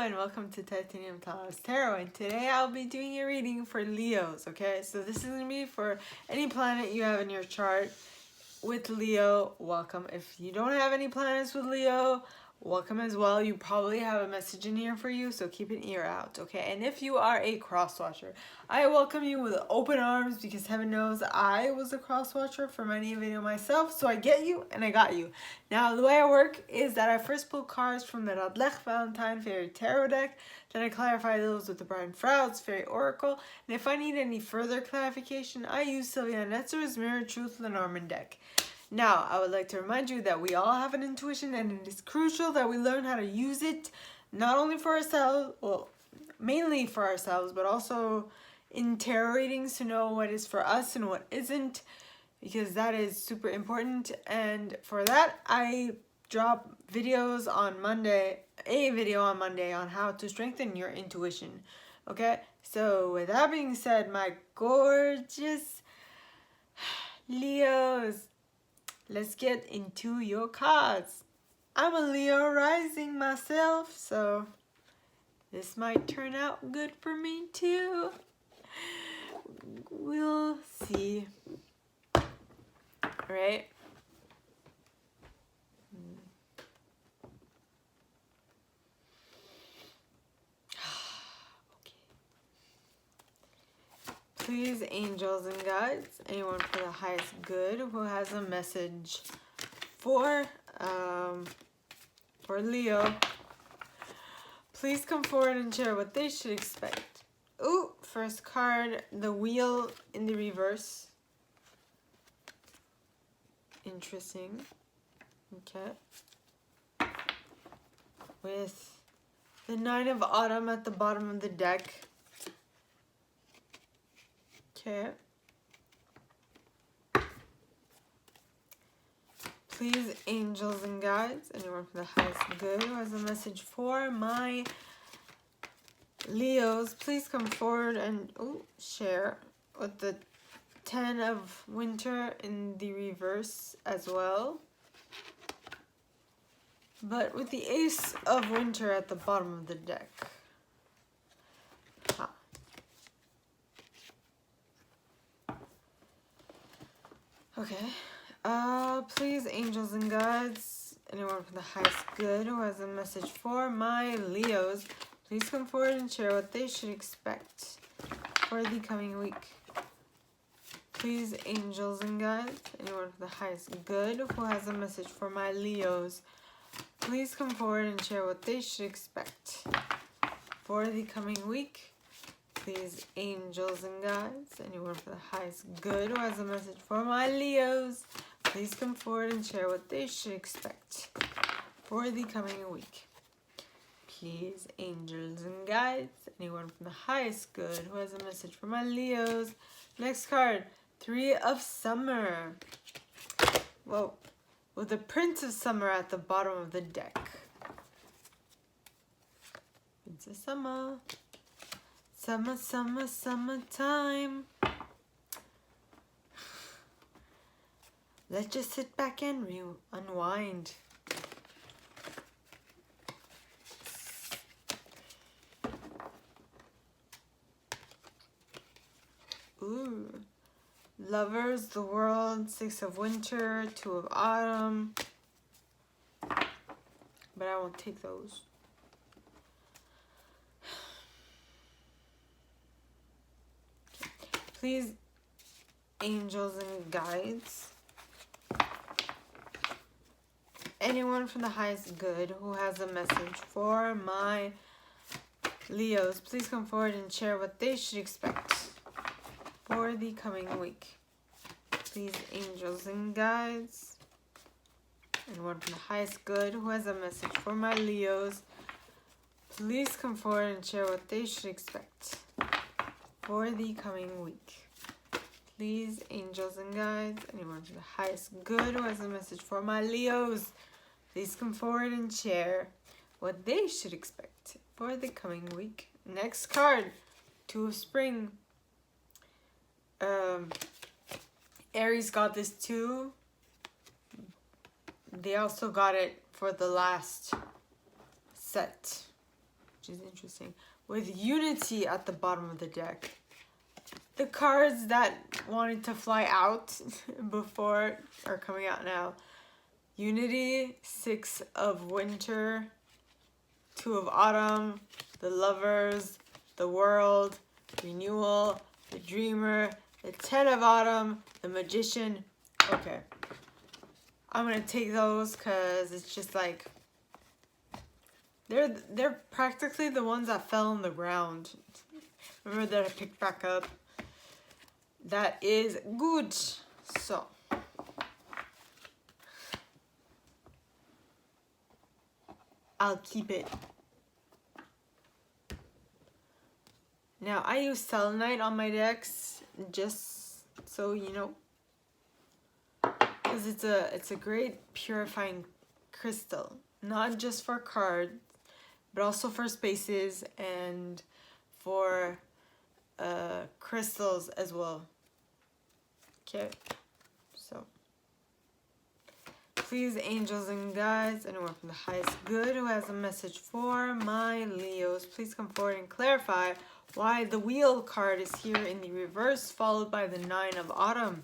and welcome to Titanium Talos Tarot, and today I'll be doing a reading for Leos, okay? So this is going to be for any planet you have in your chart with Leo. Welcome. If you don't have any planets with Leo, welcome as well. You probably have a message in here for you, so keep an ear out, okay? And if you are a cross-watcher, I welcome you with open arms because heaven knows I was a cross-watcher for many video myself, so I get you and I got you. Now, the way I work is that I first pull cards from the Radlech Valentine Fairy Tarot deck, then I clarify those with the Brian Frouds Fairy Oracle, and if I need any further clarification, I use Sylvia Netzer's Mirror Truth Lenormand deck. Now, I would like to remind you that we all have an intuition, and it is crucial that we learn how to use it, not only for ourselves, well, mainly for ourselves, but also in tarot readings to know what is for us and what isn't, because that is super important. And for that, I drop videos on Monday, a video on Monday on how to strengthen your intuition. Okay, so with that being said, my gorgeous Leos, let's get into your cards. I'm a Leo rising myself, so this might turn out good for me too. We'll see. Right? Okay. Please, angels and guides, anyone for the highest good who has a message for Leo, please come forward and share what they should expect. Ooh, first card, the wheel in the reverse. Interesting. Okay. With the Nine of Autumn at the bottom of the deck. Okay. Please, angels and guides, anyone for the highest good who has a message for my Leos, please come forward and share with the Ten of Winter in the reverse as well. But with the Ace of Winter at the bottom of the deck. Ha. Okay. Please, angels and guides, anyone from the highest good who has a message for my Leos, please come forward and share what they should expect for the coming week. Please, angels and guides, anyone from the highest good who has a message for my Leos, please come forward and share what they should expect for the coming week. Please, angels and guides, anyone for the highest good who has a message for my Leos, please come forward and share what they should expect for the coming week. Please, angels and guides, anyone from the highest good who has a message for my Leos. Next card, Three of Summer. Whoa. With the Prince of Summer at the bottom of the deck. Prince of Summer. Summer, summer, summertime. Let's just sit back and unwind. Ooh. Lovers, the World, Six of Winter, Two of Autumn. But I won't take those. Please, angels and guides, anyone from the highest good who has a message for my Leos, please come forward and share what they should expect for the coming week. Please, angels and guides, anyone from the highest good who has a message for my Leos, please come forward and share what they should expect for the coming week. Please, angels and guides, anyone from the highest good who has a message for my Leos, please come forward and share what they should expect for the coming week. Next card, Two of Spring. Aries got this too. They also got it for the last set. which is interesting. With Unity at the bottom of the deck. The cards that wanted to fly out before are coming out now. Unity, 6 of Winter, 2 of Autumn, the Lovers, the World, Renewal, the Dreamer, the 10 of Autumn, the Magician. Okay. I'm going to take those because it's just like... They're practically the ones that fell on the ground. Remember that I picked back up. That is good. So. I'll keep it. Now, I use selenite on my decks just so you know. Because it's a great purifying crystal. Not just for cards, but also for spaces and for crystals as well. Okay, so please, angels and guides, anyone from the highest good who has a message for my Leos, please come forward and clarify why the wheel card is here in the reverse, followed by the 9 of Autumn.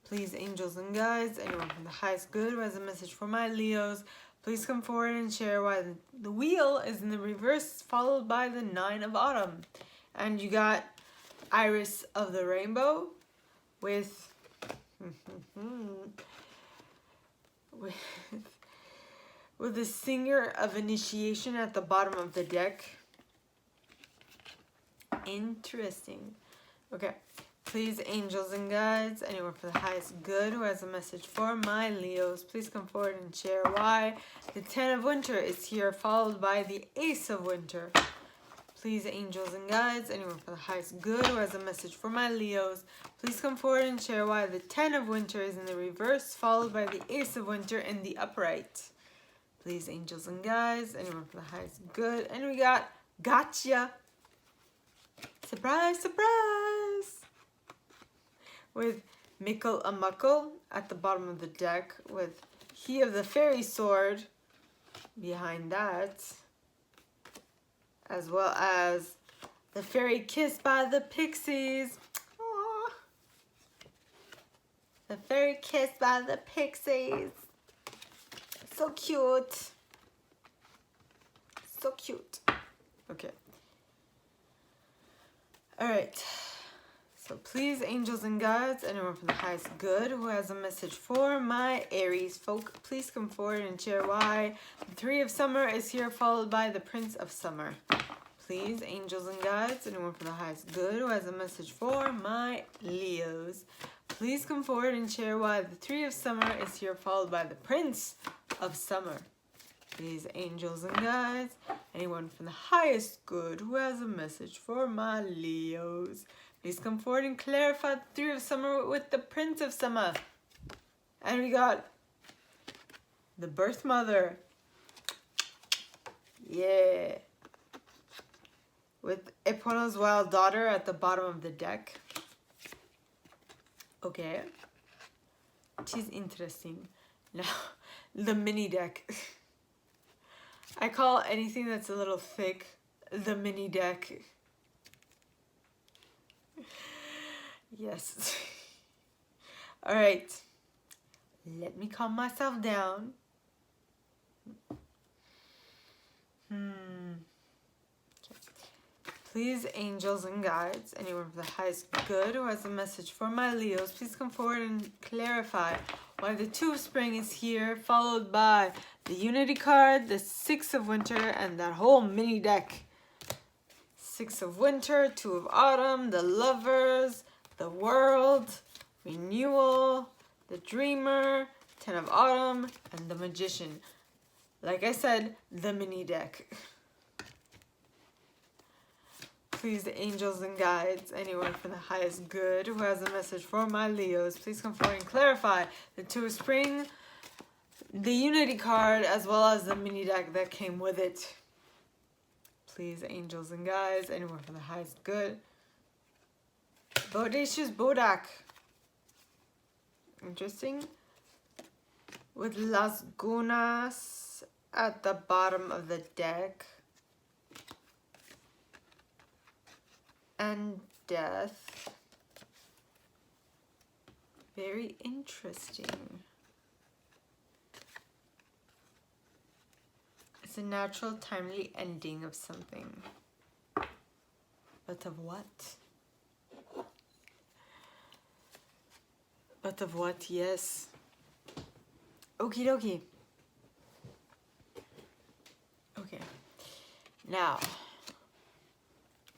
Please, angels and guides, anyone from the highest good who has a message for my Leos, please come forward and share why the wheel is in the reverse, followed by the 9 of Autumn. And you got Iris of the Rainbow with with the Singer of Initiation at the bottom of the deck. Interesting. Okay. Please, angels and guides, anyone for the highest good who has a message for my Leos, please come forward and share why the 10 of Winter is here, followed by the Ace of Winter. Please, angels and guides, anyone for the highest good who has a message for my Leos, please come forward and share why the 10 of Winter is in the reverse, followed by the Ace of Winter in the upright. Please, angels and guides, anyone for the highest good. And we got Gotcha. Surprise, surprise. With Mickle a Muckle at the bottom of the deck, with He of the Fairy Sword behind that, as well as the Fairy Kiss by the Pixies. Aww. The Fairy Kiss by the Pixies. So cute. So cute. Okay. Alright. So please, angels and guides, anyone from the highest good who has a message for my Aries folk, please come forward and share why the 3 of Summer is here, followed by the Prince of Summer. Please, angels and guides, anyone from the highest good who has a message for my Leos, please come forward and share why the 3 of Summer is here, followed by the Prince of Summer. Please, angels and guides, anyone from the highest good who has a message for my Leos, please come forward and clarify the 3 of Summer with the Prince of Summer. And we got the Birth Mother. Yeah. With Epona's Wild Daughter at the bottom of the deck. Okay. She's interesting. Now, the mini deck. I call anything that's a little thick the mini deck. Yes. Alright. Let me calm myself down. Please, angels and guides, anyone for the highest good who has a message for my Leos, please come forward and clarify why the 2 of Spring is here, followed by the Unity card, the 6 of Winter, and that whole mini deck. 6 of Winter, 2 of Autumn, the Lovers, the World, Renewal, the Dreamer, 10 of Autumn, and the Magician. Like I said, the mini deck. Please, angels and guides, anyone from the highest good who has a message for my Leos, please come forward and clarify the 2 of Spring, the Unity card, as well as the mini deck that came with it. Please, angels and guides, anyone from the highest good. Bodacious Bodak. Interesting. With Las Gunas at the bottom of the deck. and death. Very interesting. It's a natural, timely ending of something. But of what? But of what? Yes. Okie dokie. Okay. Now,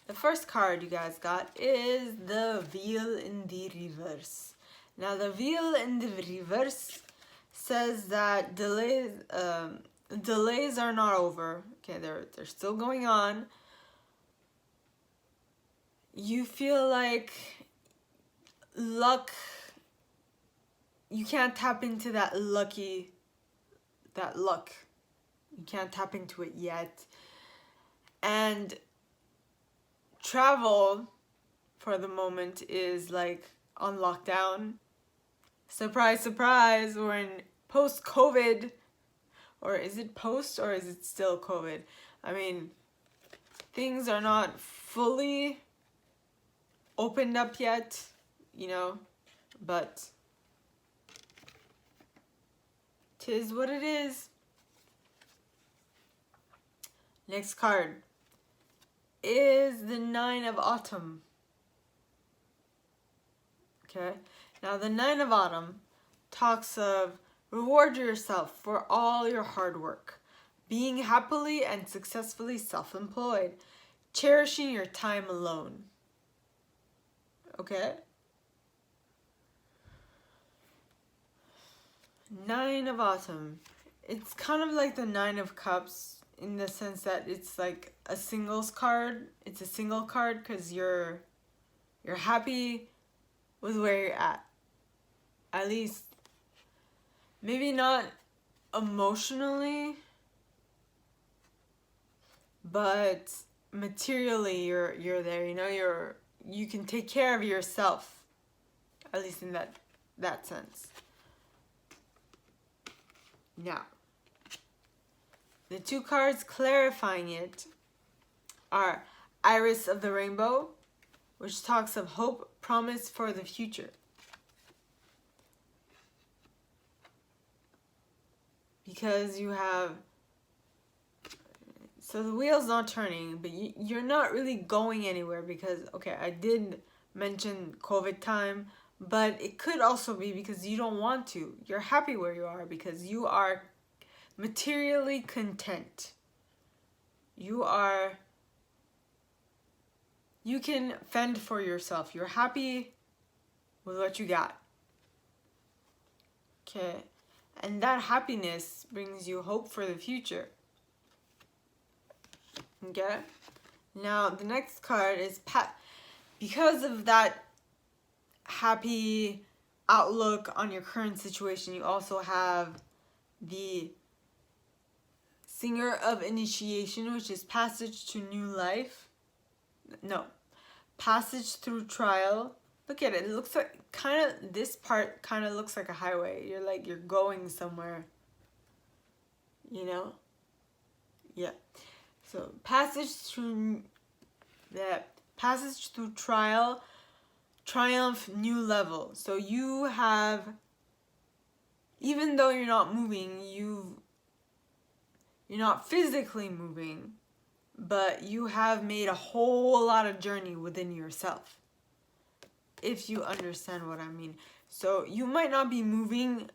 the first card you guys got is the Wheel in the Reverse. Now, the Wheel in the Reverse says that delays are not over. Okay, they're still going on. You feel like luck, you can't tap into that luck. You can't tap into it yet. And travel for the moment is like on lockdown. Surprise, surprise, we're in post-COVID. Or is it post or is it still COVID? I mean, things are not fully opened up yet, you know, but 'tis what it is. Next card is the Nine of Autumn. Okay, now the Nine of Autumn talks of reward yourself for all your hard work, being happily and successfully self-employed, cherishing your time alone. Okay? Nine of Autumn. It's kind of like the Nine of Cups in the sense that it's like a singles card. It's a single card because you're happy with where you're at. At least, maybe not emotionally, but materially you're there. You know, you can take care of yourself, at least in that sense. Now, the two cards clarifying it are Iris of the Rainbow, which talks of hope, promise for the future. Because you have, so the wheel's not turning, but you're not really going anywhere because, okay, I did mention COVID time, but it could also be because you don't want to. You're happy where you are because you are materially content. You can fend for yourself. You're happy with what you got. Okay. And that happiness brings you hope for the future. Okay? Now, the next card is because of that happy outlook on your current situation, you also have the Singer of Initiation, which is passage to new life. No. Passage through trial. Look at it. It looks like this part kind of looks like a highway. You're going somewhere. You know? Yeah. So passage through trial, triumph, new level. So you have, even though you're not moving, you're not physically moving, but you have made a whole lot of journey within yourself. If you understand what I mean. So you might not be moving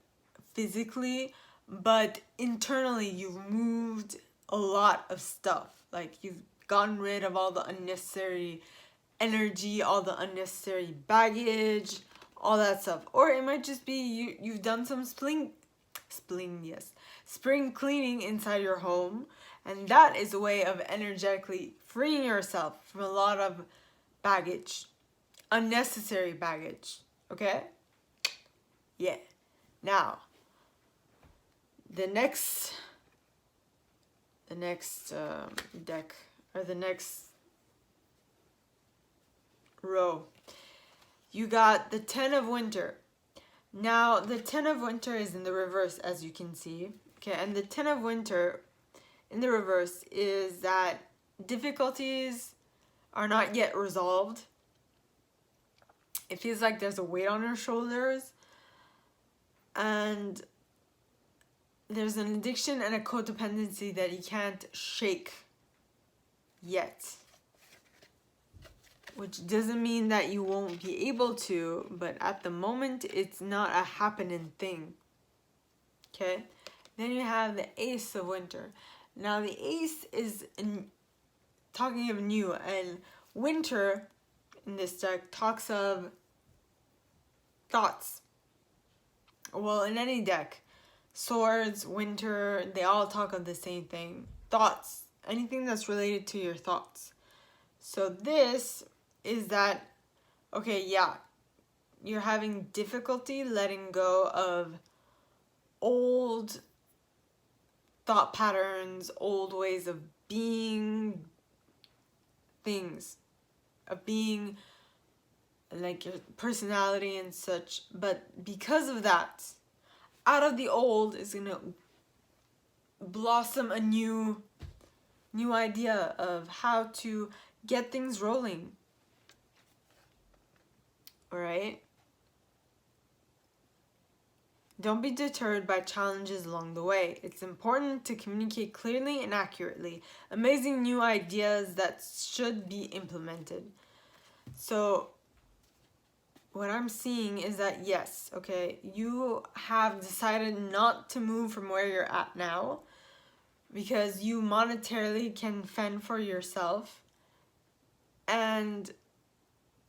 physically, but internally you've moved a lot of stuff. Like you've gotten rid of all the unnecessary energy, all the unnecessary baggage, all that stuff. Or it might just be you've done some spring cleaning inside your home, and that is a way of energetically freeing yourself from a lot of baggage. Unnecessary baggage. Okay? Yeah. Now, the next deck, or the next row, you got the Ten of Winter. Now, the Ten of Winter is in the reverse, as you can see. Okay, and the Ten of Winter in the reverse is that difficulties are not yet resolved. It feels like there's a weight on your shoulders, and there's an addiction and a codependency that you can't shake yet. Which doesn't mean that you won't be able to, but at the moment, it's not a happening thing. Okay? Then you have the Ace of Winter. Now, the Ace is talking of new, and Winter in this deck talks of thoughts. Well, in any deck, Swords, Winter, they all talk of the same thing. Thoughts. Anything that's related to your thoughts. So this is that, okay, yeah, you're having difficulty letting go of old thought patterns, old ways of being things, of being like your personality and such. But because of that, out of the old is gonna blossom a new idea of how to get things rolling. Alright? Don't be deterred by challenges along the way. It's important to communicate clearly and accurately. Amazing new ideas that should be implemented. So, what I'm seeing is that yes, okay, you have decided not to move from where you're at now because you monetarily can fend for yourself, and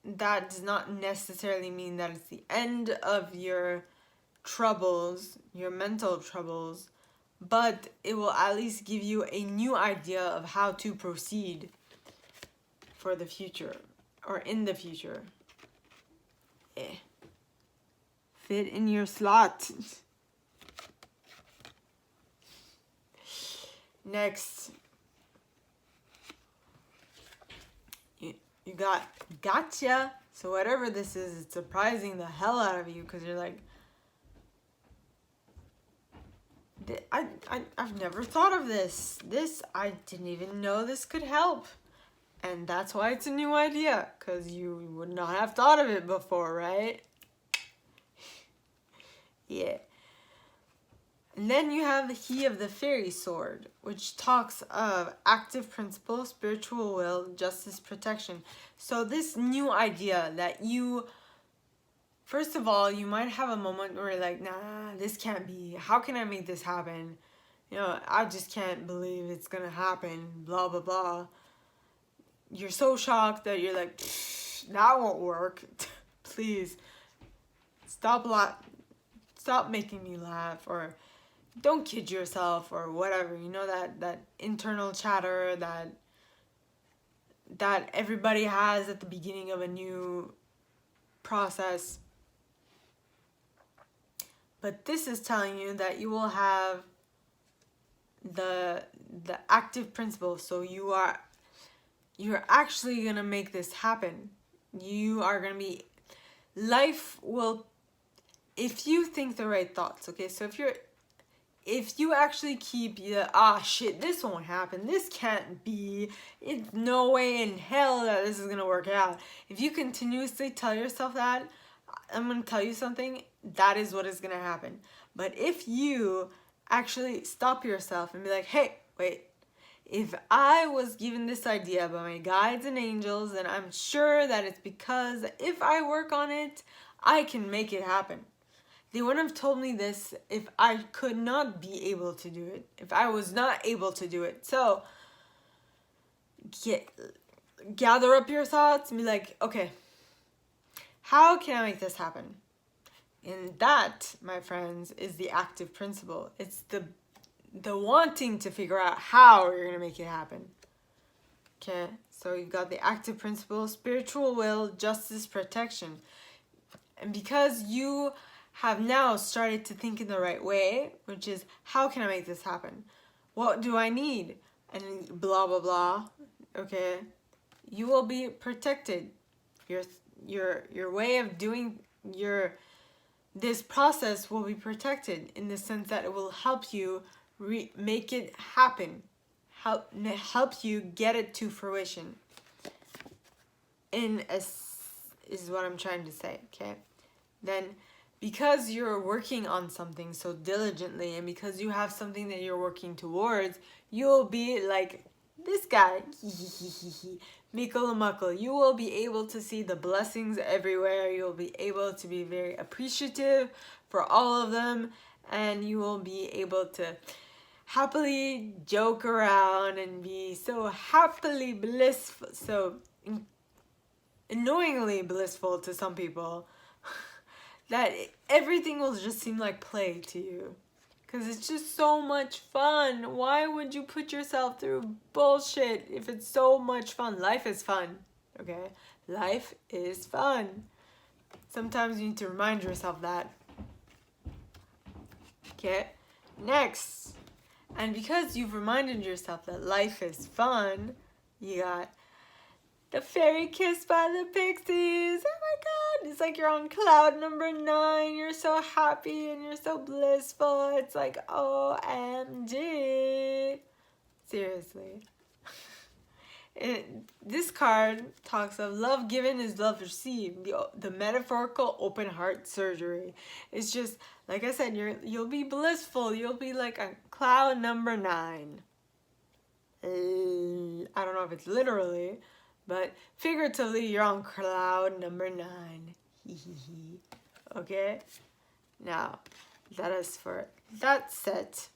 that does not necessarily mean that it's the end of your troubles, your mental troubles, but it will at least give you a new idea of how to proceed for the future, or in the future. Fit in your slot. Next, you got gotcha. So whatever this is, it's surprising the hell out of you because you're like, I've never thought of this. I didn't even know this could help. And that's why it's a new idea, because you would not have thought of it before, right? Yeah. And then you have the He of the Fairy Sword, which talks of active principle, spiritual will, justice, protection. So this new idea that you, first of all, you might have a moment where you're like, nah, this can't be. How can I make this happen? You know, I just can't believe it's going to happen, blah, blah, blah. You're so shocked that you're like, that won't work. Please, stop making me laugh, or don't kid yourself, or whatever. You know, that internal chatter that everybody has at the beginning of a new process. But this is telling you that you will have the active principle. So you're actually gonna make this happen. You are gonna be, life will, if you think the right thoughts, okay? So if you actually keep shit, this won't happen, this can't be, it's no way in hell that this is gonna work out. If you continuously tell yourself that, I'm gonna tell you something, that is what is gonna happen. But if you actually stop yourself and be like, hey, wait, if I was given this idea by my guides and angels, then I'm sure that it's because if I work on it, I can make it happen. They wouldn't have told me this if I could not be able to do it, if I was not able to do it. So, gather up your thoughts and be like, okay, how can I make this happen? And that, my friends, is the active principle. It's the wanting to figure out how you're going to make it happen. Okay, so you've got the active principle, spiritual will, justice, protection. And because you have now started to think in the right way, which is, how can I make this happen? What do I need? And blah, blah, blah. Okay, you will be protected. Your way of doing this process will be protected in the sense that it will help you make it happen, help you get it to fruition. is what I'm trying to say, okay? Then because you're working on something so diligently and because you have something that you're working towards, you'll be like this guy, Mikkel Muckle. You will be able to see the blessings everywhere. You'll be able to be very appreciative for all of them, and you will be able to happily joke around and be so happily blissful, so annoyingly blissful to some people that everything will just seem like play to you. Because it's just so much fun. Why would you put yourself through bullshit if it's so much fun? Life is fun, okay? Life is fun. Sometimes you need to remind yourself that. Okay? Next. And because you've reminded yourself that life is fun, you got the fairy kiss by the pixies. Oh my god. It's like you're on cloud number 9. You're so happy and you're so blissful. It's like OMG. Seriously. This card talks of love given is love received. The metaphorical open heart surgery. It's just, like I said, you'll be blissful. You'll be like a cloud number 9. I don't know if it's literally, but figuratively, you're on cloud number 9. Okay? Now, that is for that set.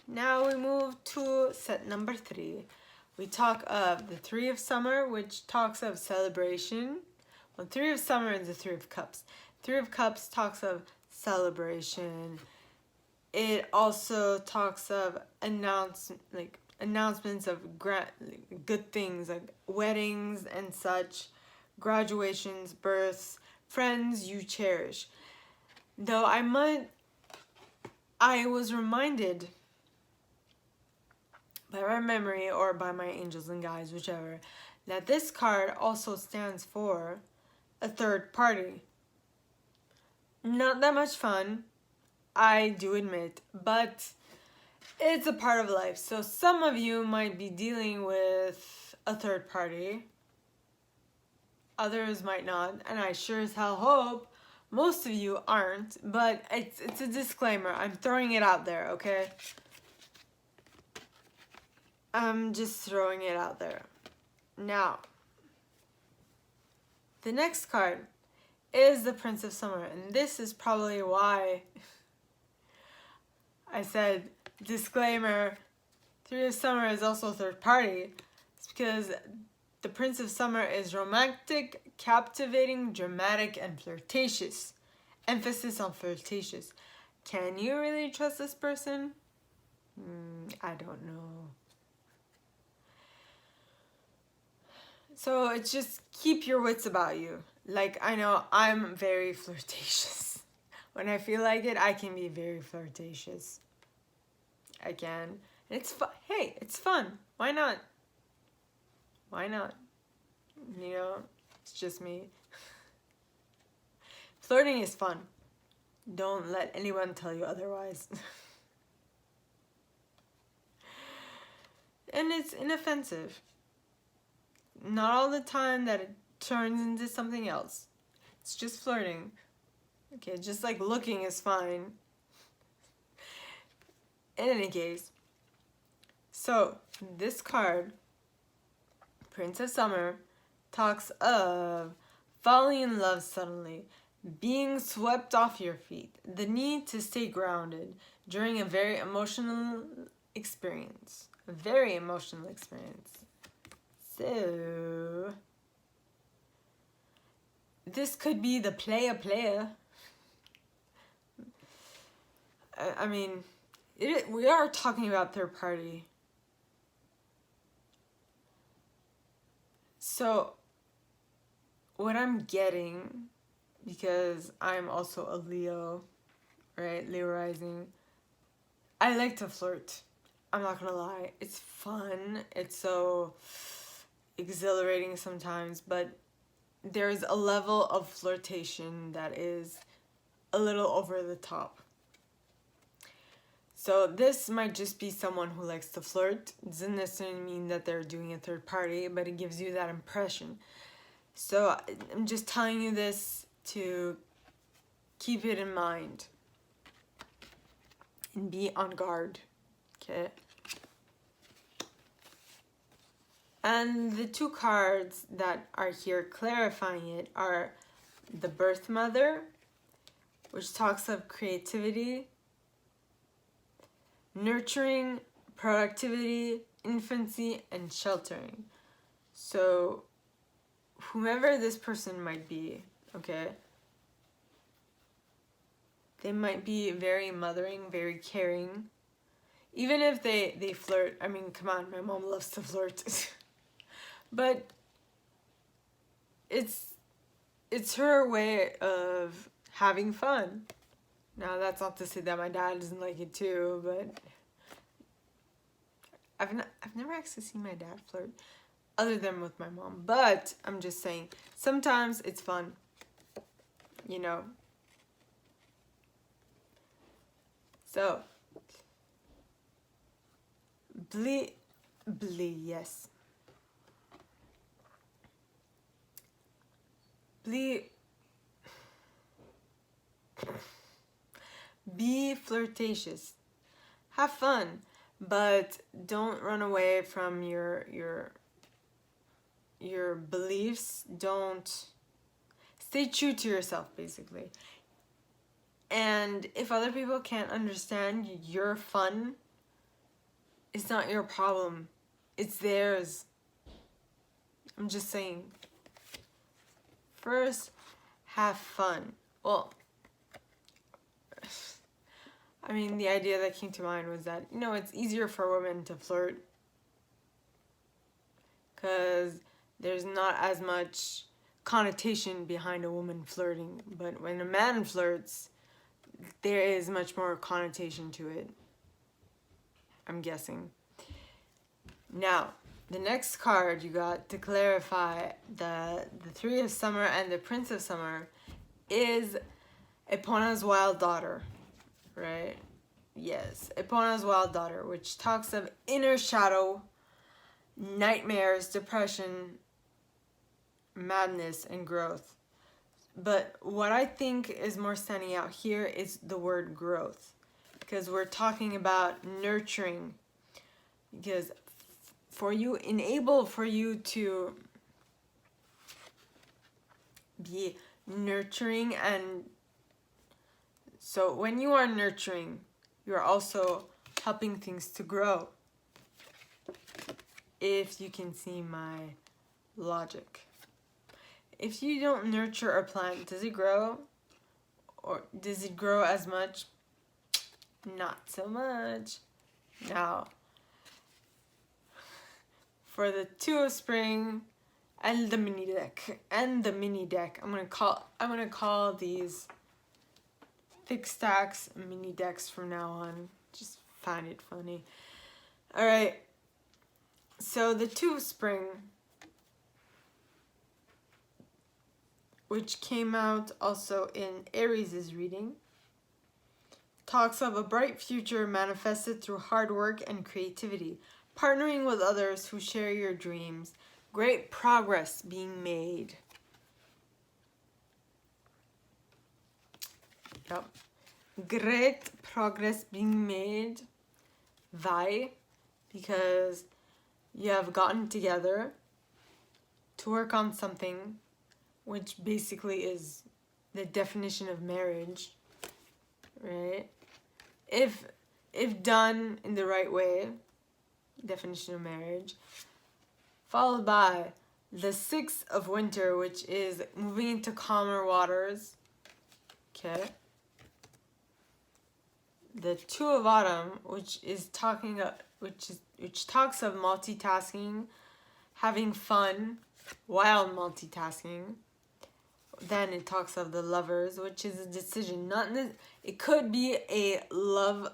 Now we move to set number 3. We talk of the 3 of Summer, which talks of celebration. Well, 3 of Summer is the 3 of Cups. 3 of Cups talks of celebration. It also talks of announcements of good things like weddings and such, graduations, births, friends you cherish. Though I was reminded by my memory or by my angels and guides, whichever, that this card also stands for a third party. Not that much fun, I do admit, but it's a part of life. So some of you might be dealing with a third party. Others might not, and I sure as hell hope most of you aren't, but it's a disclaimer. I'm throwing it out there, okay? I'm just throwing it out there. Now, the next card is the Prince of Summer, and this is probably why I said disclaimer, 3 of Summer is also third party. It's because the Prince of Summer is romantic, captivating, dramatic, and flirtatious. Emphasis on flirtatious. Can you really trust this person? I don't know. So it's just keep your wits about you. Like, I know I'm very flirtatious. When I feel like it, I can be very flirtatious. I can. And it's fun. Hey, it's fun. Why not? Why not? You know, it's just me. Flirting is fun. Don't let anyone tell you otherwise. And it's inoffensive. Not all the time that it turns into something else. It's just flirting. Okay, just like looking is fine. In any case, so this card, Prince of Summer, talks of falling in love suddenly, being swept off your feet, the need to stay grounded during a very emotional experience. A very emotional experience. So, this could be the player. I mean, we are talking about third party. So, what I'm getting, because I'm also a Leo, right? Leo rising. I like to flirt. I'm not gonna lie. It's fun. It's so exhilarating sometimes, but there's a level of flirtation that is a little over the top. So this might just be someone who likes to flirt. It doesn't necessarily mean that they're doing a third party, but it gives you that impression. So I'm just telling you this to keep it in mind and be on guard, okay? And the two cards that are here clarifying it are the Birth Mother, which talks of creativity, nurturing, productivity, infancy, and sheltering. So whomever this person might be, okay, they might be very mothering, very caring. Even if they flirt. I mean, come on, my mom loves to flirt. But it's her way of having fun. Now, that's not to say that my dad doesn't like it too, but I've never actually seen my dad flirt other than with my mom. But I'm just saying, sometimes it's fun, you know. So, yes. Be flirtatious. Have fun, but don't run away from your beliefs. Don't stay true to yourself, basically. And if other people can't understand your fun, it's not your problem. It's theirs. I'm just saying. First, have fun. Well, I mean, the idea that came to mind was that, you know, it's easier for women to flirt because there's not as much connotation behind a woman flirting. But when a man flirts, there is much more connotation to it, I'm guessing. Now, the next card you got to clarify the Three of Summer and the Prince of Summer is Epona's Wild Daughter, right? Yes, Epona's Wild Daughter, which talks of inner shadow, nightmares, depression, madness, and growth. But what I think is more standing out here is the word growth, because we're talking about nurturing. Because for you to be nurturing, and so when you are nurturing, you're also helping things to grow. If you can see my logic. If you don't nurture a plant, does it grow? Or does it grow as much? Not so much. Now, for the Two of Spring and the mini deck, I'm gonna call these thick stacks mini decks from now on. Just find it funny. All right. So the Two of Spring, which came out also in Aries' reading, talks of a bright future manifested through hard work and creativity, partnering with others who share your dreams, great progress being made. Yep. Great progress being made. Why? Because you have gotten together to work on something, which basically is the definition of marriage, right? If done in the right way, definition of marriage, followed by the Six of Winter, which is moving into calmer waters, okay? The Two of Autumn, which talks of multitasking, having fun while multitasking. Then it talks of the Lovers, which is a decision. It could be a love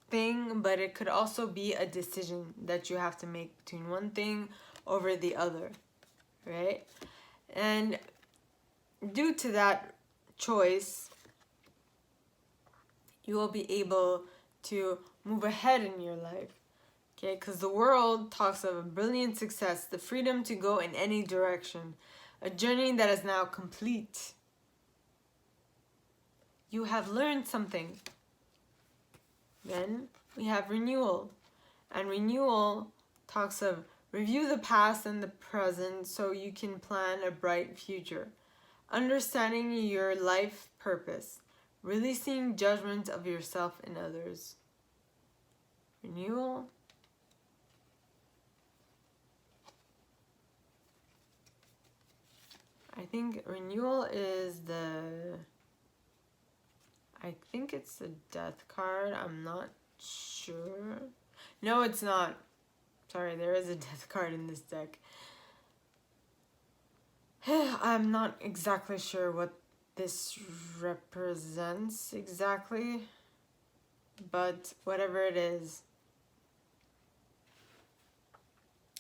thing, but it could also be a decision that you have to make between one thing over the other, right? And due to that choice, you will be able to move ahead in your life, Okay, because the world talks of a brilliant success, the freedom to go in any direction, a journey that is now complete. You have learned something. Then we have renewal. And renewal talks of review the past and the present so you can plan a bright future. Understanding your life purpose. Releasing judgment of yourself and others. Renewal. I think renewal is I think it's the death card. I'm not sure. No, it's not. Sorry, there is a death card in this deck. I'm not exactly sure what this represents exactly, but whatever it is,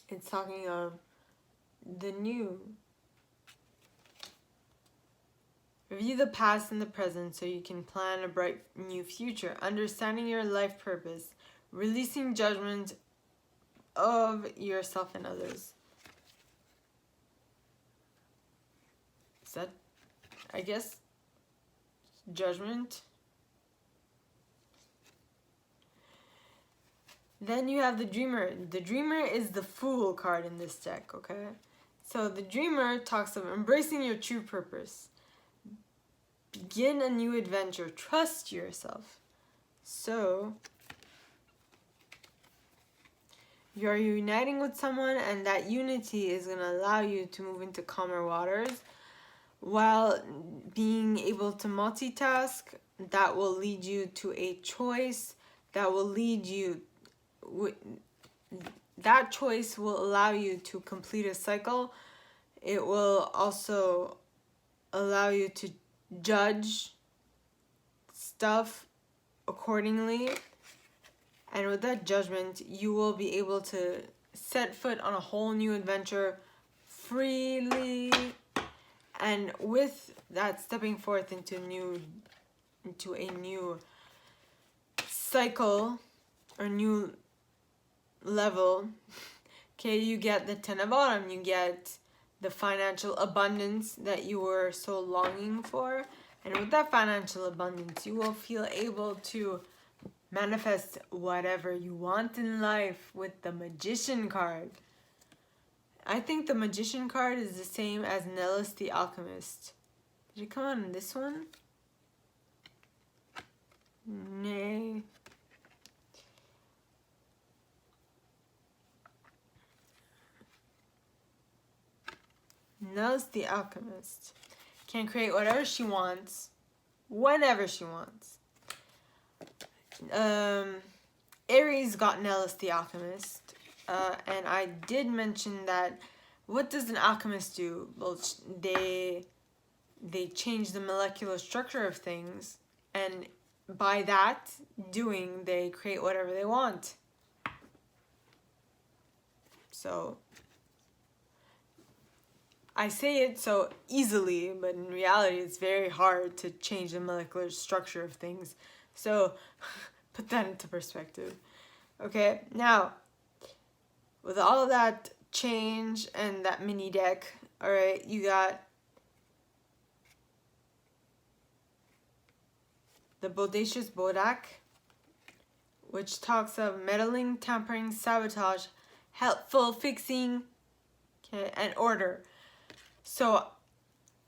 it's talking of the new. Review the past and the present so you can plan a bright new future. Understanding your life purpose. Releasing judgment of yourself and others. Is that, I guess, judgment? Then you have the Dreamer. The Dreamer is the Fool card in this deck, okay? So the Dreamer talks of embracing your true purpose. Begin a new adventure. Trust yourself. So, you're uniting with someone, and that unity is going to allow you to move into calmer waters while being able to multitask. That will lead you to a choice that will lead you. That choice will allow you to complete a cycle. It will also allow you to judge stuff accordingly, and with that judgment you will be able to set foot on a whole new adventure freely, and with that stepping forth into a new cycle or new level. Okay, you get the 10 of Autumn, you get the financial abundance that you were so longing for. And with that financial abundance, you will feel able to manifest whatever you want in life with the Magician card. I think the Magician card is the same as Nellis the Alchemist. Did it come out in this one? Nay. Nellis the Alchemist can create whatever she wants, whenever she wants. Aries got Nellis the Alchemist, and I did mention that. What does an alchemist do? Well, they change the molecular structure of things, and by that doing, they create whatever they want. So I say it so easily, but in reality it's very hard to change the molecular structure of things. So put that into perspective. Okay, now with all of that change and that mini deck, alright, you got the Bodacious Bodak, which talks of meddling, tampering, sabotage, helpful, fixing, okay, and order. So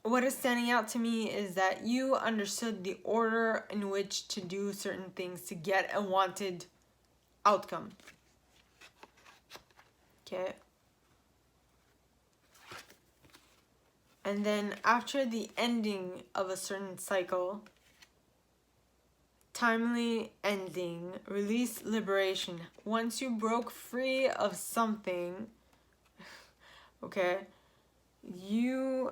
what is standing out to me is that you understood the order in which to do certain things to get a wanted outcome. Okay. And then after the ending of a certain cycle, timely ending, release, liberation. Once you broke free of something, okay, you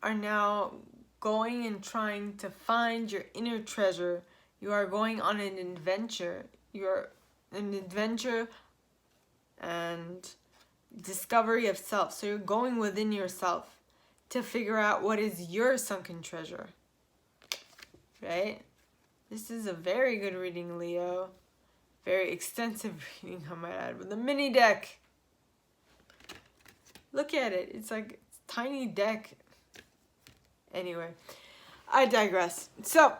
are now going and trying to find your inner treasure. You are going on an adventure. You're an adventure and discovery of self. So you're going within yourself to figure out what is your sunken treasure, right? This is a very good reading, Leo. Very extensive reading, I might add, with a mini deck. Look at it. It's like a tiny deck. Anyway, I digress. So,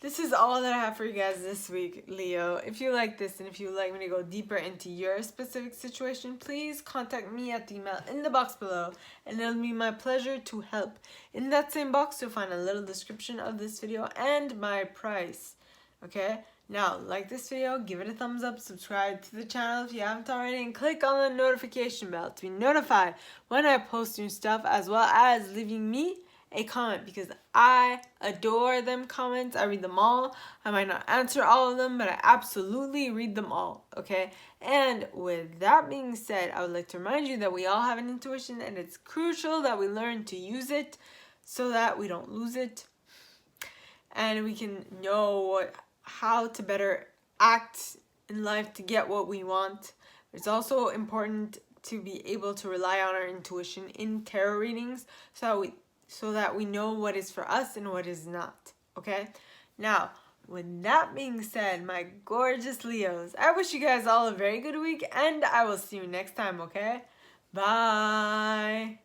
this is all that I have for you guys this week, Leo. If you like this and if you would like me to go deeper into your specific situation, please contact me at the email in the box below, and it'll be my pleasure to help. In that same box, you'll find a little description of this video and my price. Okay? Now, like this video, give it a thumbs up, subscribe to the channel if you haven't already, and click on the notification bell to be notified when I post new stuff, as well as leaving me a comment, because I adore them comments. I read them all. I might not answer all of them, but I absolutely read them all, okay? And with that being said, I would like to remind you that we all have an intuition, and it's crucial that we learn to use it so that we don't lose it, and we can know how to better act in life to get what we want. It's also important to be able to rely on our intuition in tarot readings so that we know what is for us and what is not, okay? Now, with that being said, my gorgeous Leos, I wish you guys all a very good week, and I will see you next time, okay? Bye!